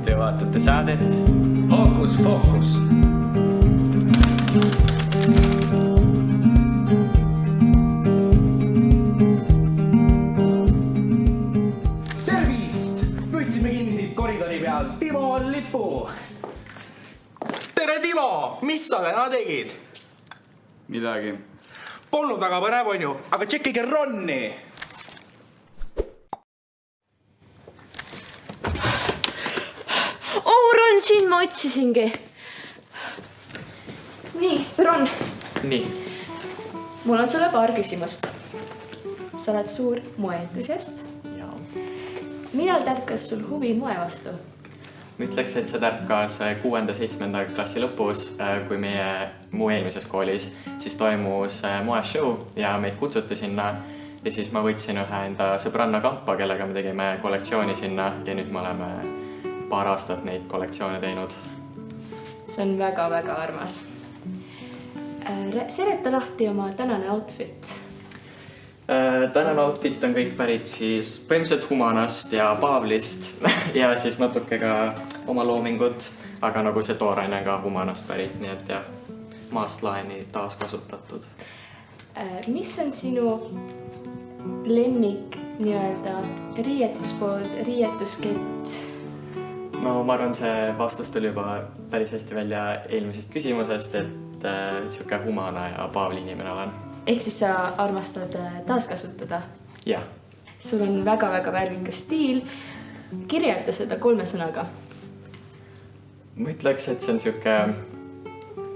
Te vaatate saadet Hookus Pookus. Tervist! Võtsime kinni siit koridori peal Timo lipu. Tere, Timo! Mis sa täna tegid? Midagi. Polnud väga põnev, on ju, aga tšekkige Ronni. Ron, siin ma otsisingi. Nii, Ron. Nii. Mul on sulle paar küsimust. Sa oled suur moeentusiast. Jaa. Millal tärkas sul huvi moe vastu? Ma ütleks, et see tärkas 6.–7. klassi lõpus, kui meie mu eelmises koolis siis toimus moeshow ja meid kutsuti sinna. Ja siis ma võtsin ühe enda sõbranna kampa, kellega me tegime kollektsiooni sinna ja nüüd me oleme paar aastat neid kollektsioone teinud. See on väga-väga armas. Seleta lahti oma tänane outfit. Tänane outfit on kõik pärit siis põhimõtteliselt Humanast ja Paavlist ja siis natuke ka oma loomingut, aga nagu see tooraine ka Humanast pärit, nii et jah, maast laeni taas kasutatud. Mis on sinu lemmik nii-öelda riietuskett? No ma arvan, see vastus tuli juba päris hästi välja eelmisest küsimusest, et siuke Humana ja Paavli inimene olen. Ehk siis sa armastad taaskasutada? Jah. Sul on väga-väga värvikas stiil. Kirjelda seda 3 sõnaga. Ma ütleks, et see on siuke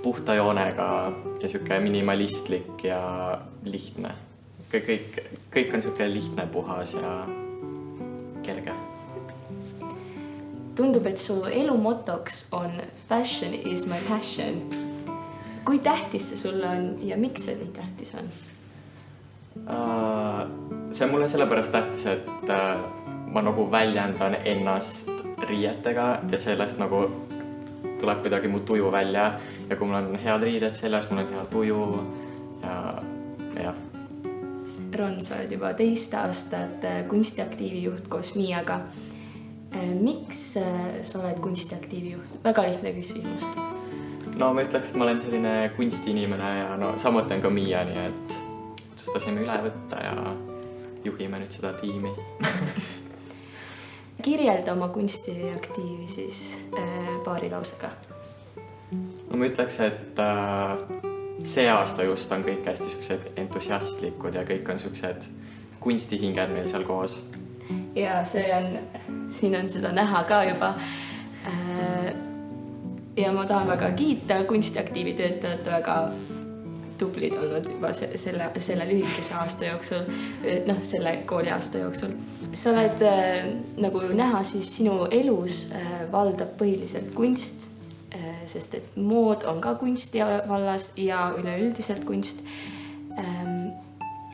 puhta joonega ja siuke minimalistlik ja lihtne. Kõik on siuke lihtne, puhas ja kerge. Tundub, et su elu motoks on fashion is my passion. Kui tähtis see sulle on ja miks see nii tähtis on? See on mulle sellepärast tähtis, et ma nagu väljendan ennast riietega ja sellest nagu tuleb kuidagi mu tuju välja. Ja kui mul on head riided seljas, mul on hea tuju ja. Ron, sa oled juba 2 aastat kunstiaktiivi juht koos Miiaga. Miks sa oled kunstiaktiivi juht? Väga lihtne küsimus. No ma ütleks, et ma olen selline kunstiinimene ja no samuti on ka Miia, nii et otsustasime üle võtta ja juhime nüüd seda tiimi. Kirjelda oma kunstiaktiivi siis paari lausega. No ma ütleks, et see aasta just on kõik hästi siuksed entusiastlikud ja kõik on siuksed kunstihinged meil seal koos. Ja siin on seda näha ka juba. Ja ma tahan väga kiita kunstiaktiivi töötajad väga tublid olnud juba selle lühikese aasta jooksul, selle kooli aasta jooksul. Sa oled nagu näha, siis sinu elus valdab põhiliselt kunst, sest et mood on ka kunsti vallas ja üleüldiselt kunst.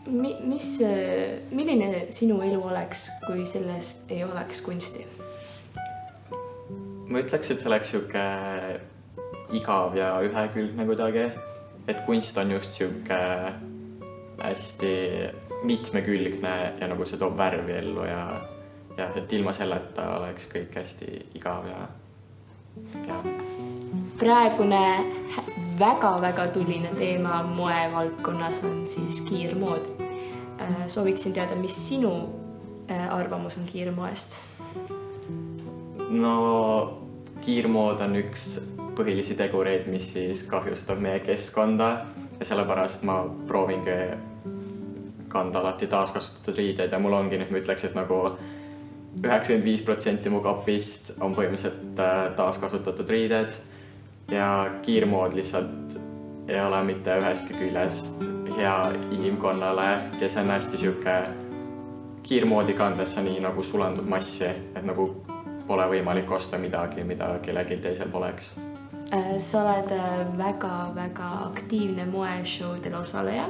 Milline sinu elu oleks, kui selles ei oleks kunsti? Ma ütleks, et see oleks siuke igav ja ühekülgne kuidagi, et kunst on just siuke hästi mitmekülgne ja nagu see toob värvi ellu ja et ilma selleta oleks kõik hästi igav ja. Praegune väga-väga tuline teema moevaldkonnas on siis kiirmood. Sooviksin teada, mis sinu arvamus on kiirmoest? No kiirmood on üks põhilisi tegureid, mis siis kahjustab meie keskkonda ja sellepärast ma proovingi kanda alati taaskasutatud riideid ja mul ongi nüüd, ma ütleks, et nagu 95% mu kapist on põhimõtteliselt taaskasutatud riided ja kiirmood lihtsalt ei ole mitte ühestki küljest hea inimkonnale ja see on hästi siuke kiirmoodi kandes nii nagu sulandub massi, et nagu pole võimalik osta midagi, mida kellelgi teisel poleks. Sa oled väga-väga aktiivne moeshowdel osaleja.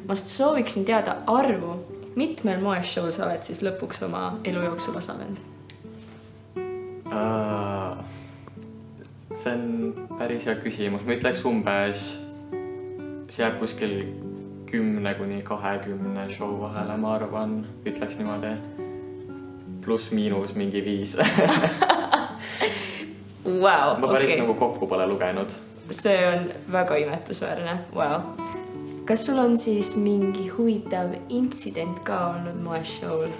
Ma sooviksin teada arvu, mitmel moeshow sa oled siis lõpuks oma elu jooksul osalenud? See on päris hea küsimus. Ma ütleks umbes, see jääb kuskil 10–20 show vahele, ma arvan, ütleks niimoodi. Pluss-miinus mingi 5. Wow, ma päris okei. nagu kokku pole lugenud. See on väga imetlusväärne, wow. Kas sul on siis mingi huvitav intsident ka olnud moeshow'l?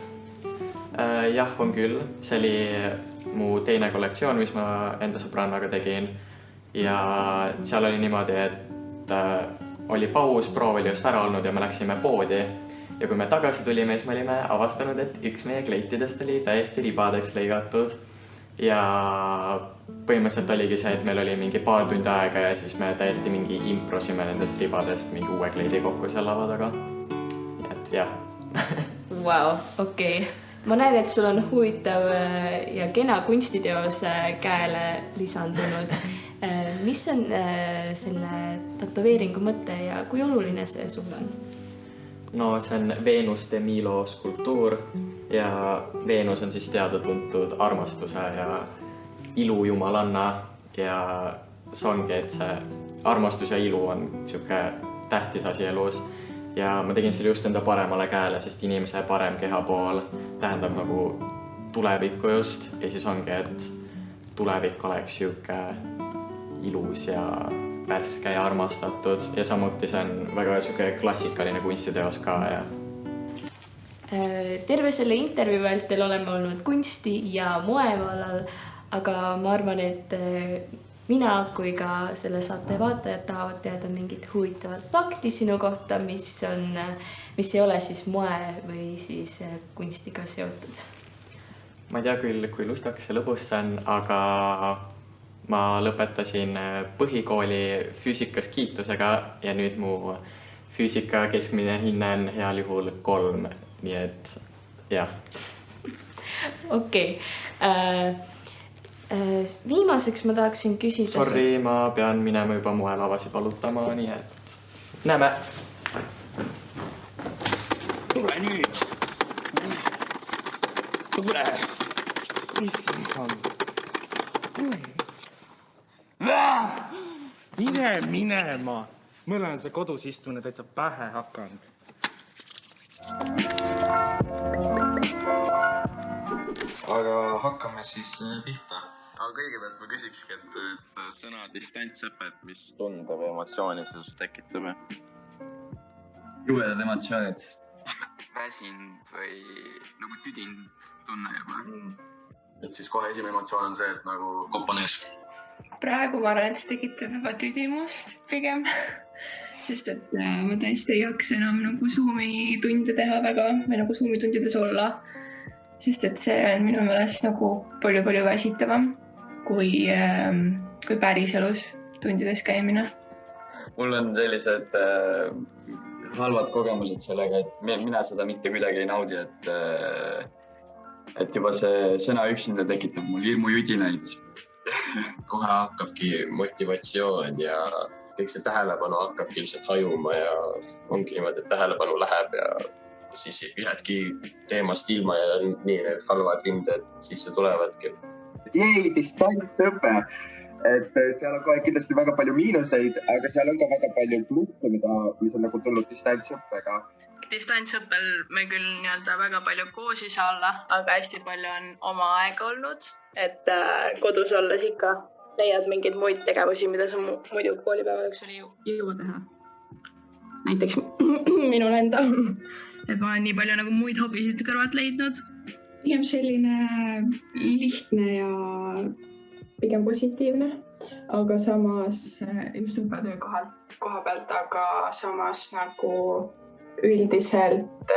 Jah, on küll. See oli mu teine kollektsioon, mis ma enda sõbrannaga tegin. Ja seal oli niimoodi, et oli paus, proov oli just ära olnud ja me läksime poodi. Ja kui me tagasi tulime, siis me olime avastanud, et üks meie kleitidest oli täiesti ribadeks lõigatud. Ja põhimõtteliselt oligi see, et meil oli mingi paar tundi aega ja siis me täiesti mingi improsime nendest ribadest mingi uue kleidi kokku seal lava taga. Jah. Wow, okei. Ma näen, et sul on huvitav ja kena kunstiteos käele lisandunud. Mis on selle tatoveeringu mõte ja kui oluline see sul on? No see on Venus de Milo skulptuur ja Venus on siis teada-tuntud armastuse ja ilujumalanna ja see ongi, et see armastus ja ilu on siuke tähtis asi elus ja ma tegin selle just enda paremale käele, sest inimese parem kehapool tähendab nagu tulevikku just ja siis ongi, et tulevik oleks siuke ilus ja värske ja armastatud ja samuti see on väga siuke klassikaline kunstiteos ka ja terve selle intervjuu vältel oleme olnud kunsti ja moevallal, aga ma arvan, et mina kui ka selle saate vaatajad tahavad teada mingit huvitavat fakti sinu kohta, mis ei ole siis moe või siis kunstiga seotud. Ma ei tea küll, kui lustakas ja lõbus see on, aga ma lõpetasin põhikooli füüsikas kiitusega ja nüüd mu füüsika keskmine hinne on heal juhul 3, nii et jah. Okei. Viimaseks ma tahaksin küsida... Sorry, ma pean minema juba moelavasid valutama, nii et näeme. Tule nüüd. Tule. Issand. Mine minema. Mõle on see kodus istumine täitsa pähe hakanud. Aga hakkame siis pihta. Aga kõigepealt ma küsikski, et sõna distantsõpet, mis tunde või emotsiooni sinust tekitab? Jubedad emotsioonid. Väsinud või nagu tüdinud tunne juba. Et siis kohe esimene emotsioon on see, et nagu kopan ees. Praegu ma arvan, et see tekitab juba tüdimust pigem, sest et ma tõesti ei jaksa enam nagu Zoomi tunde teha väga või nagu Zoomi tundides olla, sest et see on minu meelest nagu palju väsitavam kui päriselus tundides käimine. Mul on sellised halvad kogemused sellega, et mina seda mitte kuidagi ei naudi, et juba see sõna üksinda tekitab mul hirmujudinaid. Kohe hakkabki motivatsioon ja kõik see tähelepanu hakkabki lihtsalt hajuma ja ongi niimoodi, et tähelepanu läheb ja siis jäädki teemast ilma ja nii need halvad hinded sisse tulevadki. Jäi distantsõpe, et seal on kohe kindlasti väga palju miinuseid, aga seal on ka väga palju plusse, mis on nagu tulnud distantsõppega. Distantsõppel me küll nii-öelda väga palju koos ei saa olla, aga hästi palju on oma aega olnud, et kodus olles ikka leiad mingeid muid tegevusi, mida sa muidu koolipäeva jooksul ei jõua teha. Näiteks minul endal, et ma olen nii palju nagu muid hobisid kõrvalt leidnud. Pigem selline lihtne ja pigem positiivne, aga samas just õppetöö koha pealt, aga samas nagu üldiselt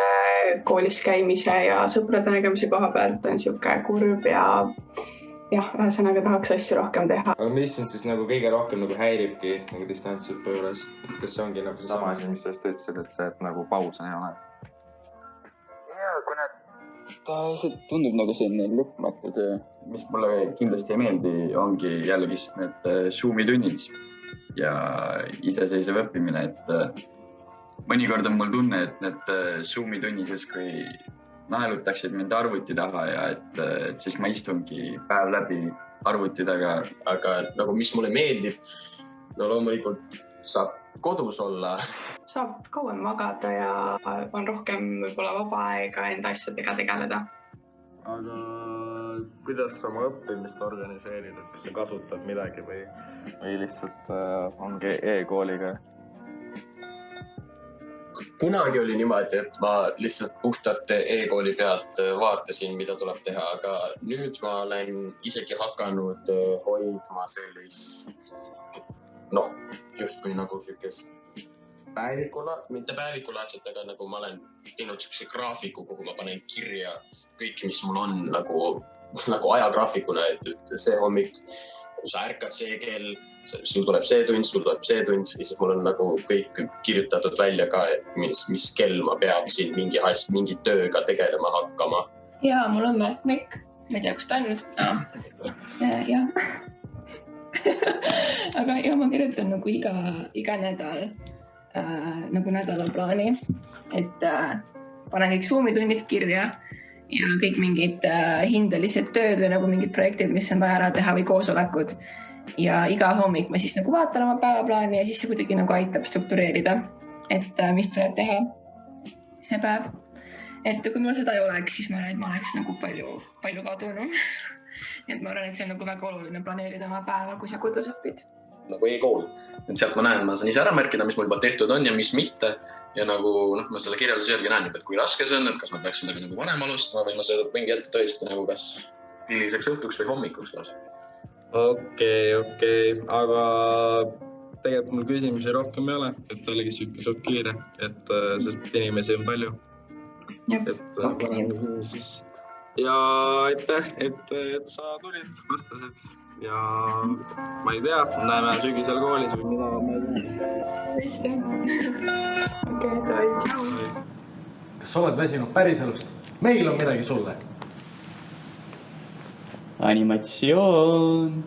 koolis käimise ja sõprade nägemise koha pealt on siuke kurb ja ühesõnaga tahaks asju rohkem teha. Aga mis on siis nagu kõige rohkem nagu häiribki nagu distantsõppe juures? Kas see ongi nagu sama asi, mis just ütlesid, et see, et nagu paus ei ole? Jaa, kuna ta tundub nagu selline lõpmatu töö. Mis mulle kindlasti ei meeldi, ongi jällegi need Zoomi tunnid ja iseseisev õppimine, et mõnikord on mul tunne, et need Zoomi tunnid justkui naelutaksid mind arvuti taha ja et siis ma istungi päev läbi arvuti taga. Aga nagu mis mulle meeldib, no loomulikult saab kodus olla, saab kauem magada ja on rohkem võib-olla vaba aega enda asjadega tegeleda. Aga kuidas sa oma õppimist organiseerid, et kas sa kasutad midagi või lihtsalt ongi e-kooliga? Kunagi oli niimoodi, et ma lihtsalt puhtalt e-kooli pealt vaatasin, mida tuleb teha, aga nüüd ma olen isegi hakanud hoidma sellist, justkui nagu sükest mitte päevikulaadset, aga nagu ma olen teinud sükse graafiku, kuhu ma panen kirja kõik, mis mul on nagu ajagraafikuna, et see hommik, kui sa ärkad see kell, sul tuleb see tund, ja siis mul on nagu kõik kirjutatud välja ka, et mis kell ma peaksin mingi tööga tegelema hakkama. Jaa, mul on märkmik. Ma ei tea, kus ta on nüüd. Jah. Aga jah, ma kirjutan nagu iga nädal nagu nädalaplaani, et panen kõik Zoomi tunnid kirja ja kõik mingid hindelised tööd või nagu mingid projektid, mis on vaja ära teha või koosolekud. Ja iga hommik ma siis nagu vaatan oma päevaplaani ja siis see kuidagi nagu aitab struktureerida, et mis tuleb teha see päev. Et kui mul seda ei oleks, siis ma arvan, et ma oleks nagu palju kadunud. Nii et ma arvan, et see on nagu väga oluline planeerida oma päeva, kui sa kodus õpid. Nagu e-kool. Et sealt ma näen, ma saan ise ära märkida, mis mul juba tehtud on ja mis mitte. Ja nagu ma selle kirjelduse järgi näen, et kui raske see on, et kas ma peaks midagi nagu varem alustama või ma selle mingi ette tõesti nagu kas hiliseks õhtuks või hommikuks lausa. Okei, aga tegelikult mul küsimusi rohkem ei ole, et oligi suht kiire, et sest inimesi on palju. Ja aitäh, et sa tulid, vastasid ja ma ei tea, näeme sügisel koolis või mida ma ei tea. Hästi. Okei, tšau. Kas sa oled väsinud päriselust? Meil on midagi sulle. Animatsioon.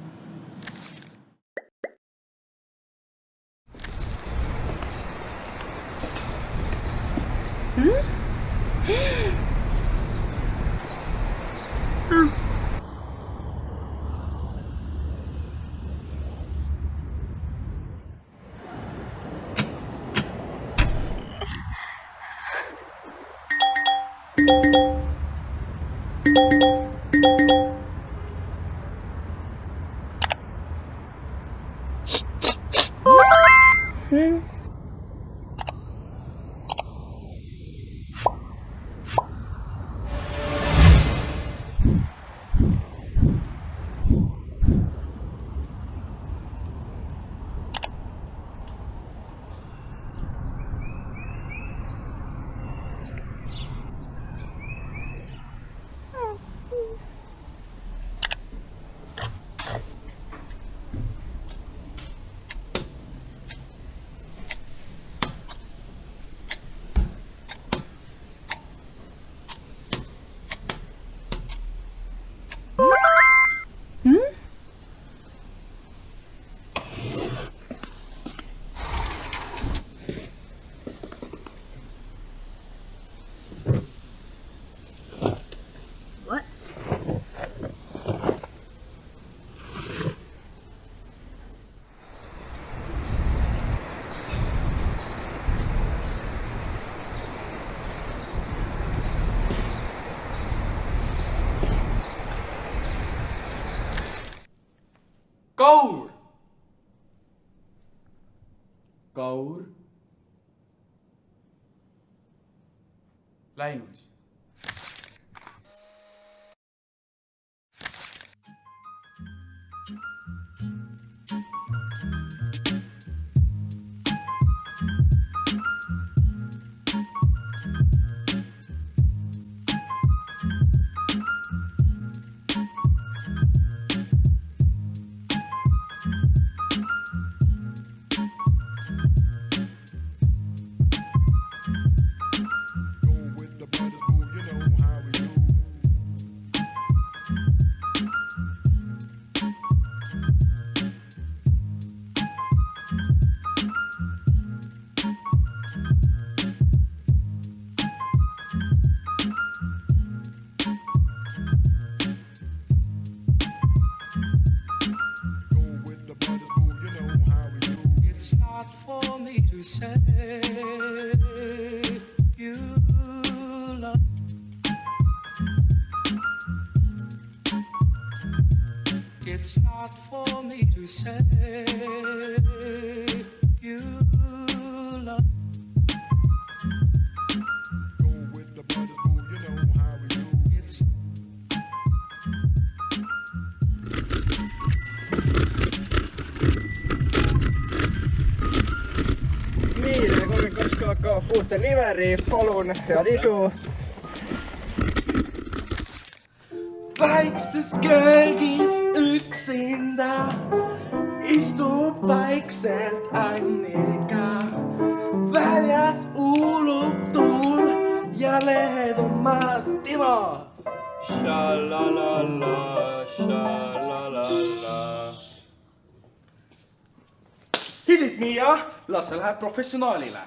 Kaur. Läinud. With the brothers to say you love. It's not for me to say you love. Go with the brothers, boo, you know how we do. It's nii, 32 KK Food Delivery, palun, head isu. Väikses köögis üksinda istub vaikselt Annika. Väljas ulub tuul ja lehed on maas tima. Shalalala, shalalala. Hidit Miia, las see läheb professionaalile.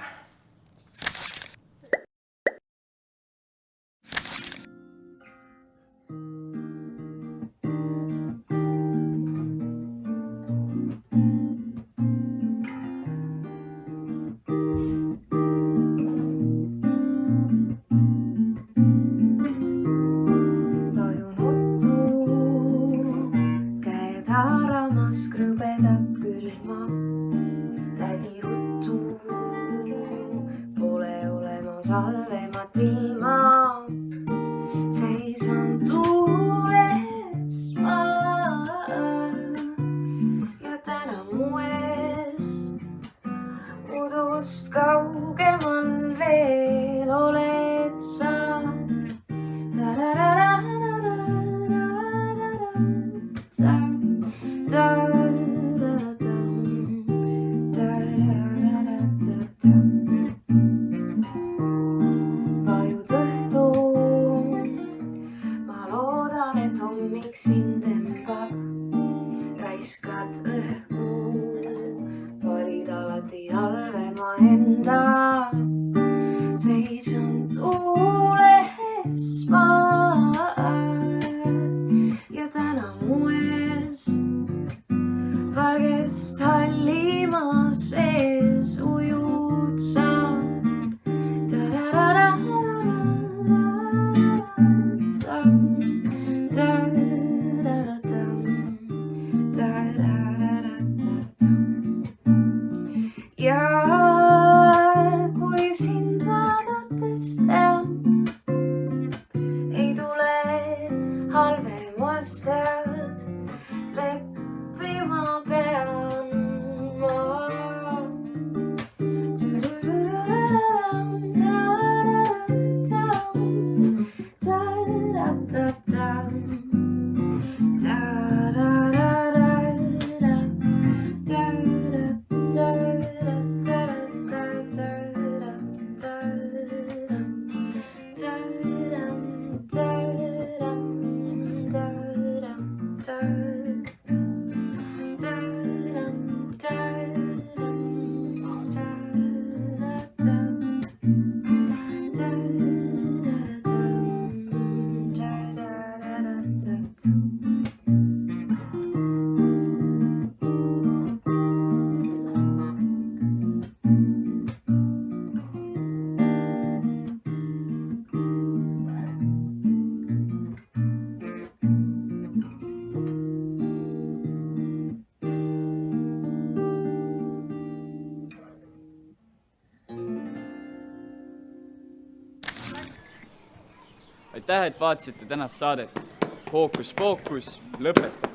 Aitäh, et vaatasite tänast saadet. Fookus, fookus, lõpetab.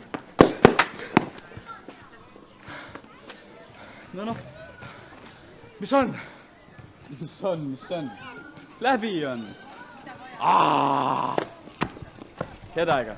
No. Mis on? Mis on? Läbi on. Head aega.